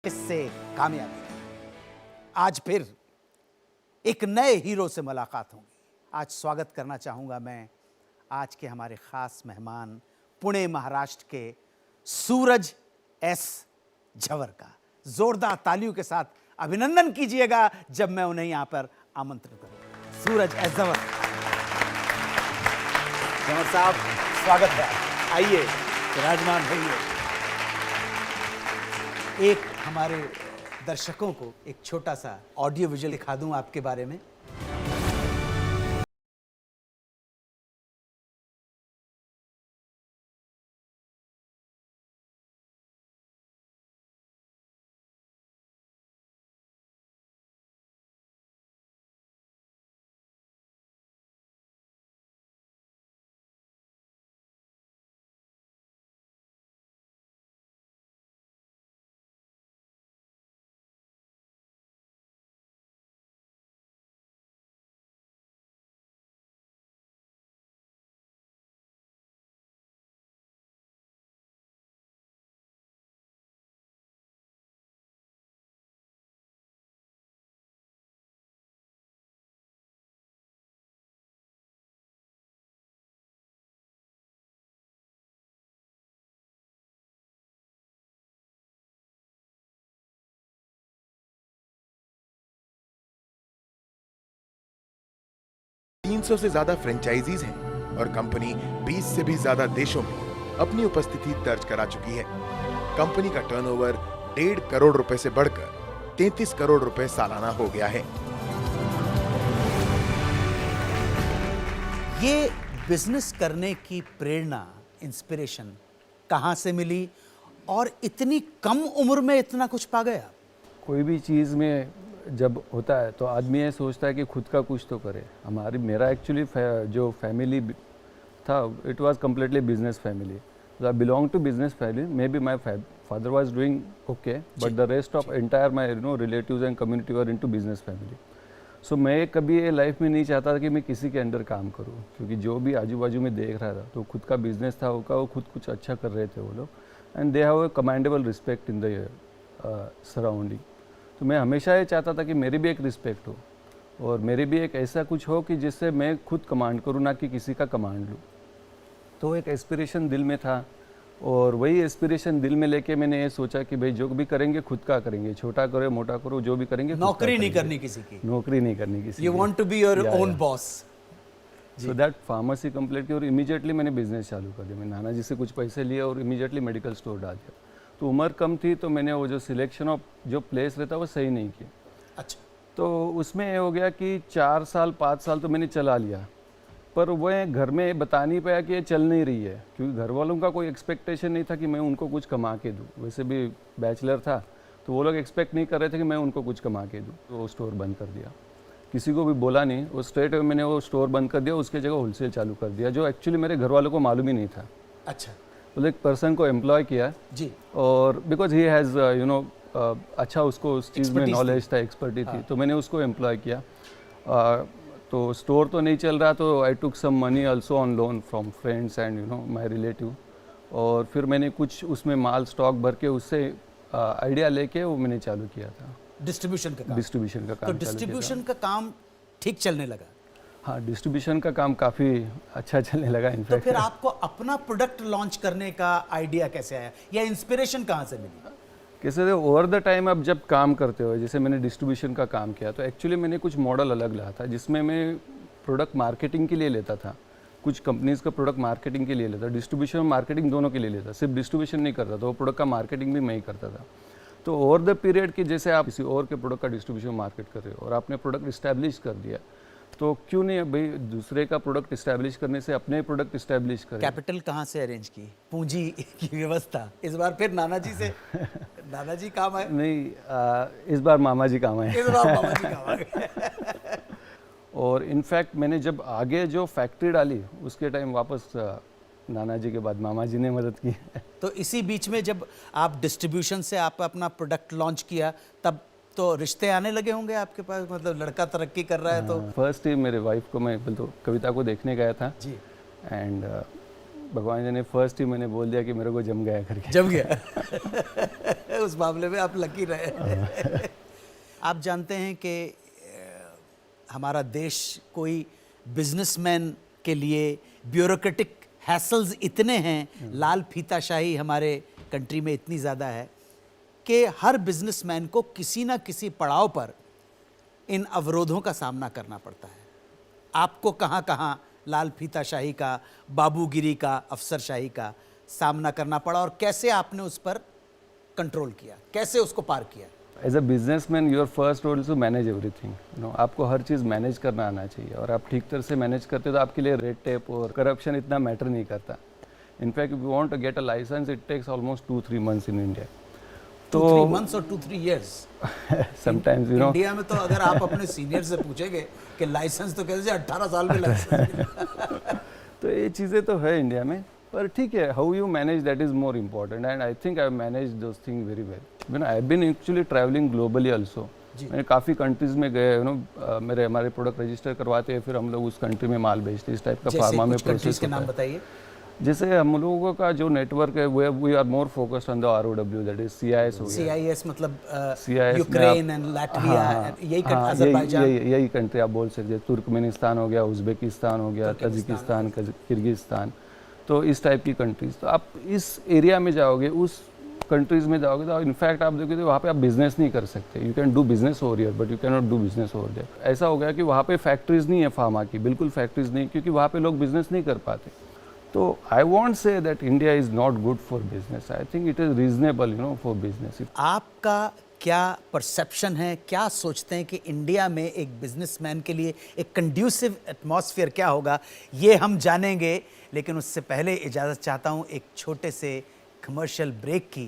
इससे कामयाबी। आज फिर एक नए हीरो से मुलाकात होगी। आज स्वागत करना चाहूंगा मैं आज के हमारे खास मेहमान पुणे महाराष्ट्र के सूरज एस झवर का। जोरदार तालियों के साथ अभिनंदन कीजिएगा जब मैं उन्हें यहां पर आमंत्रित करूं। सूरज एस झवर। झवर साहब स्वागत है, आइए विराजमान होइए। एक हमारे दर्शकों को एक छोटा सा ऑडियो विजुअल दिखा दूं आपके बारे में। तीन 300 से ज्यादा फ्रेंचाइजीज हैं और कंपनी 20 से भी ज्यादा देशों में अपनी उपस्थिति दर्ज करा चुकी है। कंपनी का टर्नओवर 1.5 करोड़ रुपए से बढ़कर 33 करोड़ रुपए सालाना हो गया है। ये बिजनेस करने की प्रेरणा, इंस्पिरेशन कहाँ से मिली और इतनी कम उम्र में इतना कुछ पा गया? कोई भी चीज़ में जब होता है तो आदमी ये सोचता है कि खुद का कुछ तो करे। मेरा एक्चुअली जो फैमिली था, it was completely business family. I belong to business family. Maybe my father was doing okay, but the rest of entire my relatives and community were into business family. So मैं कभी ये life में नहीं चाहता था कि मैं किसी के अंडर काम करूँ, क्योंकि जो भी आजू बाजू में देख रहा था तो खुद का बिजनेस था, वो खुद कुछ अच्छा कर रहे थे वो लोग, and they have a commendable respect in the surrounding. तो मैं हमेशा ये चाहता था कि मेरी भी एक रिस्पेक्ट हो और मेरी भी एक ऐसा कुछ हो कि जिससे मैं खुद कमांड करूँ, ना कि किसी का कमांड लूँ। तो एक एस्पिरेशन दिल में था और वही एस्पिरेशन दिल में लेके मैंने ये सोचा कि भाई जो भी करेंगे खुद का करेंगे, छोटा करो मोटा करो, जो भी करेंगे नौकरी नहीं करनी किसी की। नौकरी नहीं करनी किसी की। You want to be your own boss. So that pharmacy complete की और इमीडिएटली मैंने बिजनेस चालू कर दिया। मैं नाना जी से कुछ पैसे लिए और इमीडिएटली मेडिकल स्टोर डाल दिया। तो उम्र कम थी तो मैंने वो जो सिलेक्शन ऑफ जो प्लेस रहता वो सही नहीं किया। अच्छा। तो उसमें ये हो गया कि 4 साल 5 साल तो मैंने चला लिया, पर वह घर में बता नहीं पाया कि ये चल नहीं रही है, क्योंकि घर वालों का कोई एक्सपेक्टेशन नहीं था कि मैं उनको कुछ कमा के दूँ। वैसे भी बैचलर था तो वो लोग एक्सपेक्ट नहीं कर रहे थे कि मैं उनको कुछ कमा के दूँ। तो वो स्टोर बंद कर दिया, किसी को भी बोला नहीं, वो स्ट्रेट मैंने वो स्टोर बंद कर दिया। उसके जगह होलसेल चालू कर दिया, जो एक्चुअली मेरे घर वालों को मालूम ही नहीं था। अच्छा। तो एक पर्सन को एम्प्लॉय किया जी, और बिकॉज ही हैज़ अच्छा उसको उस चीज़ में नॉलेज था, एक्सपर्टी थी, तो मैंने उसको एम्प्लॉय किया। तो स्टोर तो नहीं चल रहा, तो I took some money also on loan from friends and my relative, और फिर मैंने कुछ उसमें माल स्टॉक भर के उससे आइडिया लेके वो मैंने चालू किया था डिस्ट्रीब्यूशन का काम। तो डिस्ट्रीब्यूशन का काम ठीक चलने लगा? हाँ, डिस्ट्रीब्यूशन का काम काफ़ी अच्छा चलने लगा इनफैक्ट। तो फिर आपको अपना प्रोडक्ट लॉन्च करने का आइडिया कैसे आया या इंस्पिरेशन कहाँ से मिली? कैसे ओवर द टाइम अब जब काम करते हो, जैसे मैंने डिस्ट्रीब्यूशन का काम किया तो एक्चुअली मैंने कुछ मॉडल अलग लाया था, जिसमें मैं प्रोडक्ट मार्केटिंग के लिए लेता था, कुछ कंपनीज़ का प्रोडक्ट मार्केटिंग के लिए लेता, डिस्ट्रीब्यूशन और मार्केटिंग दोनों के लिए लेता। सिर्फ डिस्ट्रीब्यूशन नहीं करता था, वो प्रोडक्ट का मार्केटिंग भी मैं ही करता था। तो ओवर द पीरियड कि जैसे आप किसी और के प्रोडक्ट का डिस्ट्रीब्यूशन मार्केट कर रहे हो और आपने प्रोडक्ट इस्टेब्लिश कर दिया, तो क्यों नहीं भाई दूसरे का प्रोडक्ट इस्टेब्लिश करने से अपने प्रोडक्ट इस्टेब्लिश करें। कैपिटल कहाँ से अरेंज की, पूंजी की व्यवस्था? इस बार फिर नाना जी से नाना जी काम आए? नहीं, इस बार मामा जी काम आए। इस बार मामा जी काम आए। और इनफैक्ट मैंने जब आगे जो फैक्ट्री डाली उसके टाइम वापस नाना जी के बाद मामा जी ने मदद की। तो इसी बीच में जब आप डिस्ट्रीब्यूशन से आप अपना प्रोडक्ट लॉन्च किया, तब तो रिश्ते आने लगे होंगे आपके पास, मतलब लड़का तरक्की कर रहा है तो? फर्स्ट ही मेरे वाइफ को मैं तो कविता को देखने गया था जी, एंड भगवान जी ने फर्स्ट ही मैंने बोल दिया कि मेरे को जम गया करके। जम गया उस मामले में आप लकी रहे। आप जानते हैं कि हमारा देश कोई बिजनेसमैन के लिए ब्यूरोक्रेटिक हैसल्स इतने हैं, लाल फीताशाही हमारे कंट्री में इतनी ज़्यादा है कि हर बिजनेसमैन को किसी ना किसी पड़ाव पर इन अवरोधों का सामना करना पड़ता है। आपको कहाँ कहाँ लाल फीताशाही का, बाबूगिरी का, अफसरशाही का सामना करना पड़ा और कैसे आपने उस पर कंट्रोल किया, कैसे उसको पार किया? As a businessman your first role is to manage everything, आपको हर चीज़ मैनेज करना आना चाहिए, और आप ठीक तरह से मैनेज करते तो आपके लिए रेड टेप और करप्शन इतना मैटर नहीं करता। In fact if you want to get a licence it takes almost 2-3 months in India. 2-3 months और 2-3 years sometimes you know. India में तो अगर आप अपने सीनियर से पूछेंगे कि लाइसेंस तो कैसे 18 साल में लाइसेंस तो ये चीज़ें तो है इंडिया में, पर ठीक है, how you manage that is more important, and I think I manage those thing very well. I have been actually travelling globally also. मैंने काफ़ी कंट्रीज़ में गए, हमारे प्रोडक्ट रजिस्टर करवाते हैं, फिर हम लोग उस कंट्री में माल बेचते हैं, इस टाइप का फार्मा में प्रोसेस के नाम बताइए। जैसे हम लोगों का जो नेटवर्क है we are more focused on the ROW, that is CIS हो गया। CIS मतलब CIS यूक्रेन एंड लाटविया, यही कंट्री आप बोल सकते हैं। तुर्कमेनिस्तान हो गया, उज़्बेकिस्तान हो गया, तजिकिस्तान, किर्गिस्तान, तो इस टाइप की कंट्रीज। तो आप इस एरिया में जाओगे, उस कंट्रीज़ में जाओगे तो इनफैक्ट आप देखोगे तो वहाँ पे आप बिजनेस नहीं कर सकते। You can do business over here but you can not do business over there. ऐसा हो गया कि वहाँ पे फैक्ट्रीज नहीं है फार्मा की, बिल्कुल फैक्ट्रीज नहीं, क्योंकि वहाँ पे लोग बिजनेस नहीं कर पाते। तो I want say that India is not good for business, I think it is reasonable for business. आपका क्या परसेप्शन है, क्या सोचते हैं कि इंडिया में एक बिजनेसमैन के लिए एक कंड्यूसिव एटमॉस्फेयर क्या होगा, ये हम जानेंगे। लेकिन उससे पहले इजाज़त चाहता हूँ एक छोटे से कमर्शियल ब्रेक की।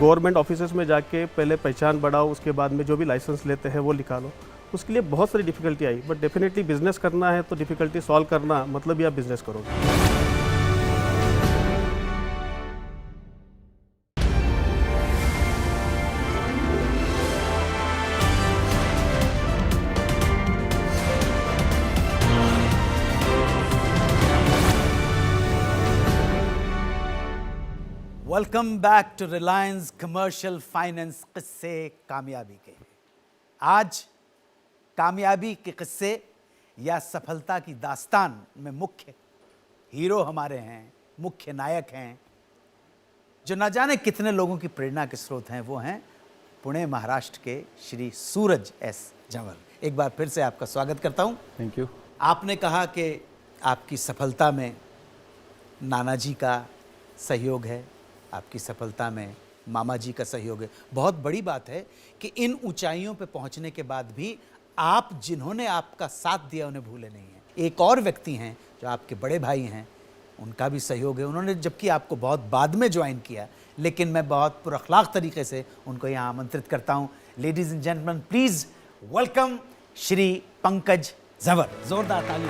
गवर्नमेंट ऑफिसेज में जाके पहले पहचान बढ़ाओ, उसके बाद में जो भी लाइसेंस लेते हैं वो निकालो। उसके लिए बहुत सारी difficulty I, but definitely business करना है तो डिफ़िकल्टी सॉल्व करना मतलब ही आप बिजनेस करोगे। Welcome back to Reliance commercial finance, किस्से कामयाबी के। आज कामयाबी के किस्से या सफलता की दास्तान में मुख्य हीरो हमारे हैं, मुख्य नायक हैं, जो न जाने कितने लोगों की प्रेरणा के स्रोत हैं। वो हैं पुणे महाराष्ट्र के श्री सूरज एस झंवर। एक बार फिर से आपका स्वागत करता हूं। Thank you. आपने कहा कि आपकी सफलता में नाना जी का सहयोग है, आपकी सफलता में मामा जी का सहयोग है। बहुत बड़ी बात है कि इन ऊंचाइयों पे पहुंचने के बाद भी आप जिन्होंने आपका साथ दिया उन्हें भूले नहीं हैं। एक और व्यक्ति हैं जो आपके बड़े भाई हैं, उनका भी सहयोग है। उन्होंने जबकि आपको बहुत बाद में ज्वाइन किया, लेकिन मैं बहुत पुरअखलाक तरीके से उनको यहाँ आमंत्रित करता हूँ। Ladies and gentleman, please welcome Shri Pankaj Jhanwar. जोरदार ताली।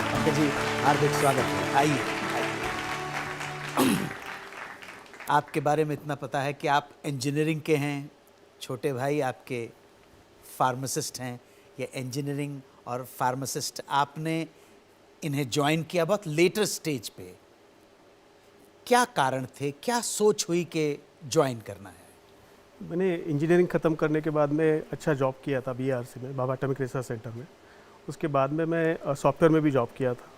पंकज जी, हार्दिक स्वागत है। आइए। आपके बारे में इतना पता है कि आप इंजीनियरिंग के हैं, छोटे भाई आपके फार्मासिस्ट हैं। ये इंजीनियरिंग और फार्मासिस्ट आपने इन्हें ज्वाइन किया बहुत लेटर स्टेज पे। क्या कारण थे, क्या सोच हुई कि ज्वाइन करना है? मैंने इंजीनियरिंग ख़त्म करने के बाद में अच्छा जॉब किया था BRC में, भाभा एटॉमिक रिसर्च सेंटर में। उसके बाद में मैं सॉफ्टवेयर में भी जॉब किया था।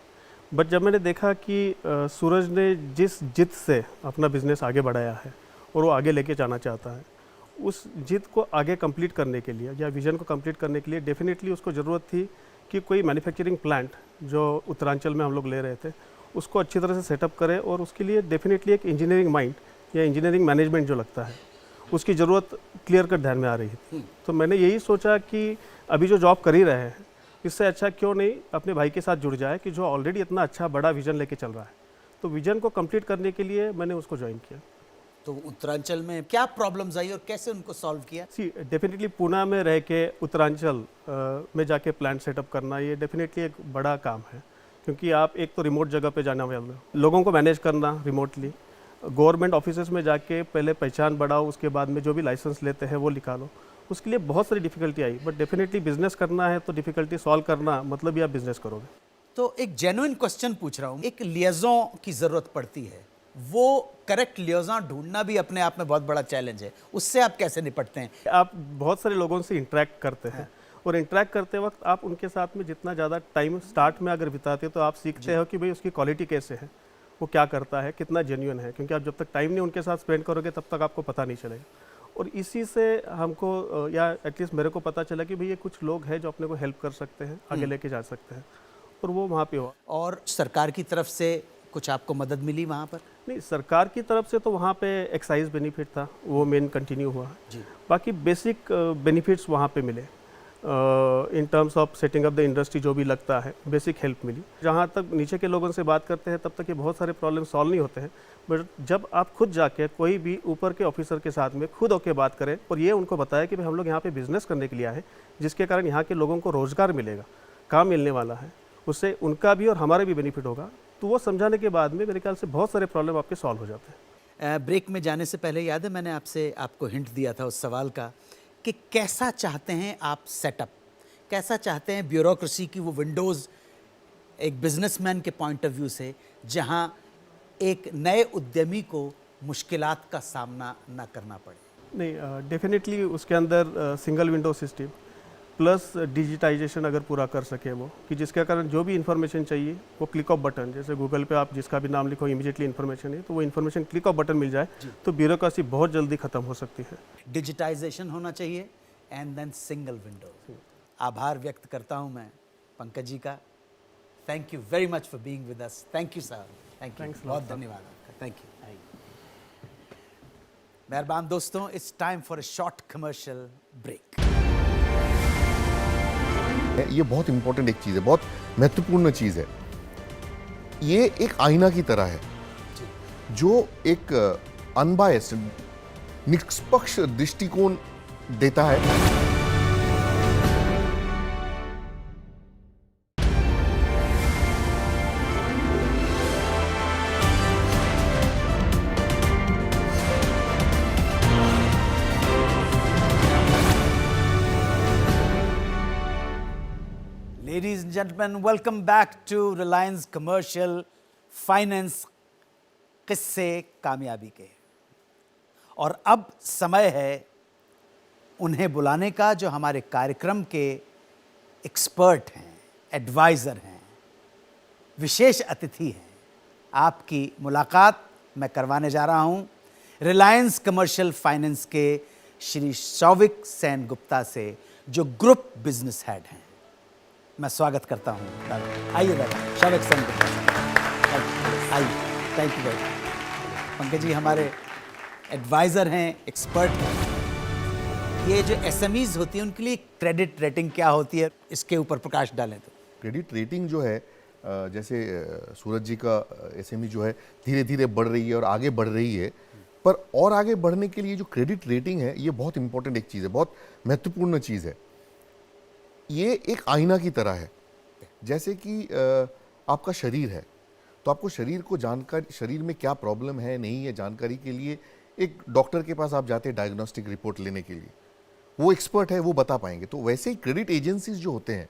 बट जब मैंने देखा कि सूरज ने जिस जिद से अपना बिज़नेस आगे बढ़ाया है और वो आगे लेके जाना चाहता है, उस जिद को आगे कंप्लीट करने के लिए या विज़न को कंप्लीट करने के लिए डेफिनेटली उसको ज़रूरत थी कि कोई मैन्युफैक्चरिंग प्लांट जो उत्तरांचल में हम लोग ले रहे थे उसको अच्छी तरह से सेटअप करे, और उसके लिए डेफिनेटली एक इंजीनियरिंग माइंड या इंजीनियरिंग मैनेजमेंट जो लगता है उसकी ज़रूरत क्लियर कट ध्यान में आ रही थी। तो मैंने यही सोचा कि अभी जो जॉब कर ही रहे हैं, इससे अच्छा क्यों नहीं अपने भाई के साथ जुड़ जाए कि जो ऑलरेडी इतना अच्छा बड़ा विज़न लेके चल रहा है। तो विज़न को कंप्लीट करने के लिए मैंने उसको ज्वाइन किया। तो उत्तरांचल में क्या प्रॉब्लम्स आई और कैसे उनको सॉल्व किया? डेफिनेटली पुणे में रह के उत्तरांचल में जाके प्लांट सेटअप करना ये डेफिनेटली एक बड़ा काम है, क्योंकि आप एक तो रिमोट जगह पे जाना वाले हो, लोगों को मैनेज करना रिमोटली, गवर्नमेंट ऑफिसेज में जाके पहले पहचान बढ़ाओ, उसके बाद में जो भी लाइसेंस लेते हैं वो निकालो। उसके लिए बहुत सारी difficulty I, but definitely business करना है तो डिफ़िकल्टी सॉल्व करना मतलब ही आप बिजनेस करोगे। तो एक जेन्युइन क्वेश्चन पूछ रहा हूँ, एक लियाजों की ज़रूरत पड़ती है, वो करेक्ट लियाजों ढूंढना भी अपने आप में बहुत बड़ा चैलेंज है, उससे आप कैसे निपटते हैं? आप बहुत सारे लोगों से इंटरेक्ट करते हैं और इंटरेक्ट करते वक्त आप उनके साथ में जितना ज़्यादा टाइम स्टार्ट में अगर बिताते तो आप सीखते हो कि भाई उसकी क्वालिटी कैसे है, वो क्या करता है, कितना जेन्युइन है, क्योंकि आप जब तक टाइम नहीं उनके साथ स्पेंड करोगे तब तक आपको पता नहीं चलेगा। और इसी से हमको या एटलीस्ट मेरे को पता चला कि भाई ये कुछ लोग हैं जो अपने को हेल्प कर सकते हैं, आगे लेके जा सकते हैं, और वो वहाँ पे हुआ। और सरकार की तरफ से कुछ आपको मदद मिली वहाँ पर? नहीं, सरकार की तरफ से तो वहाँ पे एक्साइज बेनिफिट था, वो मेन कंटिन्यू हुआ जी। बाकी बेसिक बेनिफिट्स वहाँ पे मिले in terms of setting up the industry, जो भी लगता है बेसिक हेल्प मिली। जहाँ तक नीचे के लोगों से बात करते हैं तब तक ये बहुत सारे प्रॉब्लम सॉल्व नहीं होते हैं, बट जब आप खुद जाके कोई भी ऊपर के ऑफिसर के साथ में खुद होकर बात करें और ये उनको बताया कि भाई हम लोग यहाँ पे बिजनेस करने के लिए आए हैं, जिसके कारण यहाँ के लोगों को रोज़गार मिलेगा, काम मिलने वाला है, उससे उनका भी और हमारा भी बेनिफिट होगा, तो वो समझाने के बाद में मेरे ख्याल से बहुत सारे प्रॉब्लम आपके सॉल्व हो जाते हैं। ब्रेक में जाने से पहले याद है मैंने आपको हिंट दिया था उस सवाल का कि कैसा चाहते हैं आप सेटअप, कैसा चाहते हैं ब्यूरोक्रेसी की वो विंडोज़ एक बिजनेसमैन के पॉइंट ऑफ व्यू से, जहां एक नए उद्यमी को मुश्किलात का सामना ना करना पड़े। नहीं, डेफिनेटली उसके अंदर single window system plus digitisation अगर पूरा कर सके वो, कि जिसके कारण जो भी इन्फॉर्मेशन चाहिए वो क्लिक ऑफ बटन, जैसे गूगल पे आप जिसका भी नाम लिखो इमीडिएटली इन्फॉर्मेशन है, तो वो इन्फॉर्मेशन क्लिक ऑफ बटन मिल जाए तो ब्यूरोक्रेसी बहुत जल्दी खत्म हो सकती है। डिजिटाइजेशन होना चाहिए एंड देन सिंगल विंडो। आभार व्यक्त करता हूं मैं पंकज जी का। Thank you very much for being with us. Thank you sir, thank you, बहुत धन्यवाद आपका, थैंक यू। मेहरबान दोस्तों, it's time for a short commercial break. ये बहुत इंपॉर्टेंट एक चीज़ है, बहुत महत्वपूर्ण चीज़ है। ये एक आईना की तरह है जो एक अनबायस्ड, निष्पक्ष दृष्टिकोण देता है। Ladies and gentlemen, welcome back to Reliance Commercial Finance किस्से कामयाबी के। और अब समय है उन्हें बुलाने का जो हमारे कार्यक्रम के एक्सपर्ट हैं, एडवाइज़र हैं, विशेष अतिथि हैं। आपकी मुलाकात मैं करवाने जा रहा हूं रिलायंस कमर्शियल फाइनेंस के श्री शौविक सेन गुप्ता से, जो ग्रुप बिजनेस हेड हैं। मैं स्वागत करता हूं दादा। आइए दादा, शौविक सेन गुप्ता, आइए। Thank you very much. Pankaj ji हमारे एडवाइज़र हैं, एक्सपर्ट हैं। ये जो एसएमईज होती हैं उनके लिए क्रेडिट रेटिंग क्या होती है, इसके ऊपर प्रकाश डालें तो। क्रेडिट रेटिंग जो है, जैसे सूरज जी का एसएमई जो है धीरे धीरे बढ़ रही है और आगे बढ़ रही है, पर और आगे बढ़ने के लिए जो क्रेडिट रेटिंग है ये बहुत इंपॉर्टेंट एक चीज़ है, बहुत महत्वपूर्ण चीज़ है। ये एक आईना की तरह है। जैसे कि आपका शरीर है, तो आपको शरीर को जानकारी, शरीर में क्या प्रॉब्लम है नहीं है जानकारी के लिए एक डॉक्टर के पास आप जाते हैं डायग्नोस्टिक रिपोर्ट लेने के लिए, वो एक्सपर्ट है, वो बता पाएंगे। तो वैसे ही क्रेडिट एजेंसीज जो होते हैं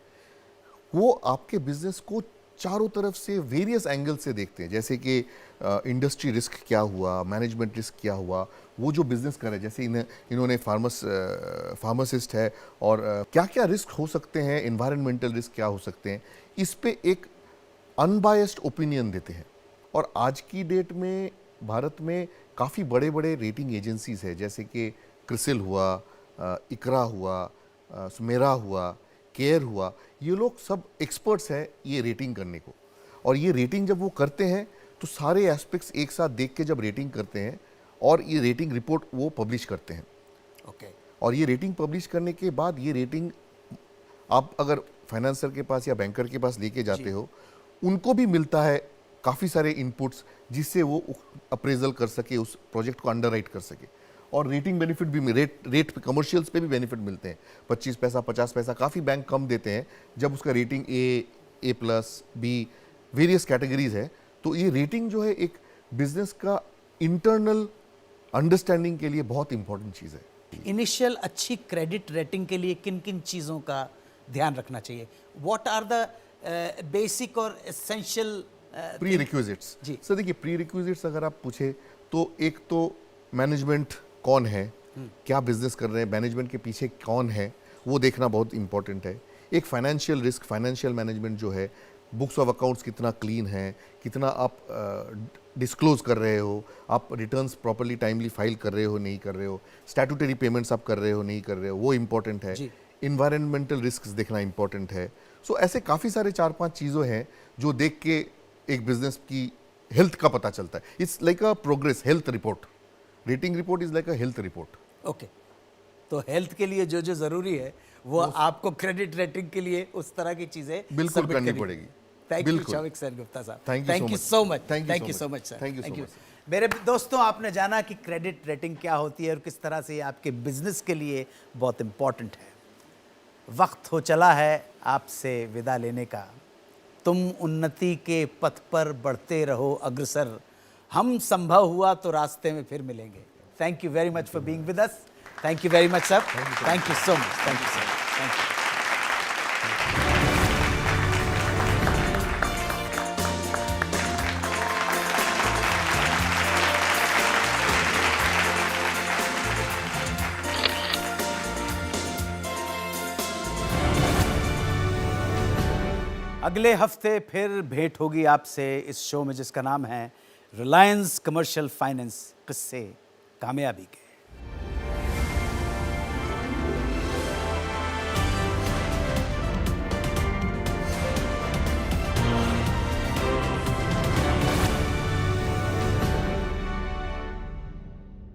वो आपके बिजनेस को चारों तरफ से वेरियस एंगल से देखते हैं, जैसे कि इंडस्ट्री रिस्क क्या हुआ, मैनेजमेंट रिस्क क्या हुआ, वो जो बिजनेस कर रहे हैं, जैसे इन्होंने फार्मासिस्ट है और क्या क्या रिस्क हो सकते हैं, एनवायरमेंटल रिस्क क्या हो सकते हैं, इस पे एक अनबायस्ड ओपिनियन देते हैं। और आज की डेट में भारत में काफ़ी बड़े बड़े रेटिंग एजेंसीज है, जैसे कि क्रिसिल हुआ, इकरा हुआ, सुमेरा हुआ, केयर हुआ, ये लोग सब एक्सपर्ट्स हैं ये रेटिंग करने को। और ये रेटिंग जब वो करते हैं तो सारे एस्पेक्ट्स एक साथ देख के जब रेटिंग करते हैं और ये रेटिंग रिपोर्ट वो पब्लिश करते हैं। ओके। और ये रेटिंग पब्लिश करने के बाद ये रेटिंग आप अगर फाइनेंसर के पास या बैंकर के पास लेके जाते हो, उनको भी मिलता है काफ़ी सारे इनपुट्स जिससे वो अप्रेजल कर सके, उस प्रोजेक्ट को अंडरराइट कर सके। और रेटिंग बेनिफिट भी रेट पे, कमर्शियल्स पे भी बेनिफिट मिलते हैं, 25 पैसा 50 पैसा, काफ़ी बैंक कम देते हैं जब उसका rating A+, B various categories है। तो ये रेटिंग जो है एक बिजनेस का इंटरनल अंडरस्टैंडिंग के लिए बहुत इंपॉर्टेंट चीज़ है। इनिशियल अच्छी क्रेडिट रेटिंग के लिए किन किन चीज़ों का ध्यान रखना चाहिए? व्हाट आर द बेसिक और एसेंशियल प्री रिक्विजिट्स जी। सर देखिए, प्री रिक्विजिट्स अगर आप पूछे तो एक तो मैनेजमेंट कौन है, क्या बिजनेस कर रहे हैं, मैनेजमेंट के पीछे कौन है, वो देखना बहुत इंपॉर्टेंट है। एक फाइनेंशियल रिस्क, फाइनेंशियल मैनेजमेंट जो है, बुक्स ऑफ अकाउंट्स कितना क्लीन है, कितना आप डिस्क्लोज कर रहे हो, आप रिटर्न्स प्रॉपर्ली टाइमली फाइल कर रहे हो नहीं कर रहे हो, स्टैट्यूटरी पेमेंट्स आप कर रहे हो नहीं कर रहे हो, वो इंपॉर्टेंट है। जी। इन्वायरमेंटल रिस्क देखना इंपॉर्टेंट है। सो ऐसे काफ़ी सारे 4-5 चीज़ों हैं जो देख के एक बिजनेस की हेल्थ का पता चलता है। It's like a progress health report. Rating report is like a health report. Okay, तो हेल्थ के लिए जो जो जरूरी है वो आपको क्रेडिट रेटिंग के लिए उस तरह की चीजें बिल्कुल submit करनी करनी पड़ेगी। थैंक यू बिल्कुल। शौविक सर गुप्ता साहब, Thank you so thank you much. So much, Thank you thank so you much. So much sir, Thank you so thank you. much. मेरे दोस्तों, आपने जाना कि क्रेडिट रेटिंग क्या होती है और किस तरह से ये आपके बिजनेस के लिए बहुत इंपॉर्टेंट है। वक्त हो चला है आपसे विदा लेने का। तुम उन्नति के पथ पर बढ़ते रहो अग्रसर, हम संभव हुआ तो रास्ते में फिर मिलेंगे। Thank you very much for being with us. Thank you very much sir, thank you so much, thank you sir, thank you. अगले हफ्ते फिर भेंट होगी आपसे इस शो में जिसका नाम है रिलायंस कमर्शियल फाइनेंस, किस्से कामयाबी के।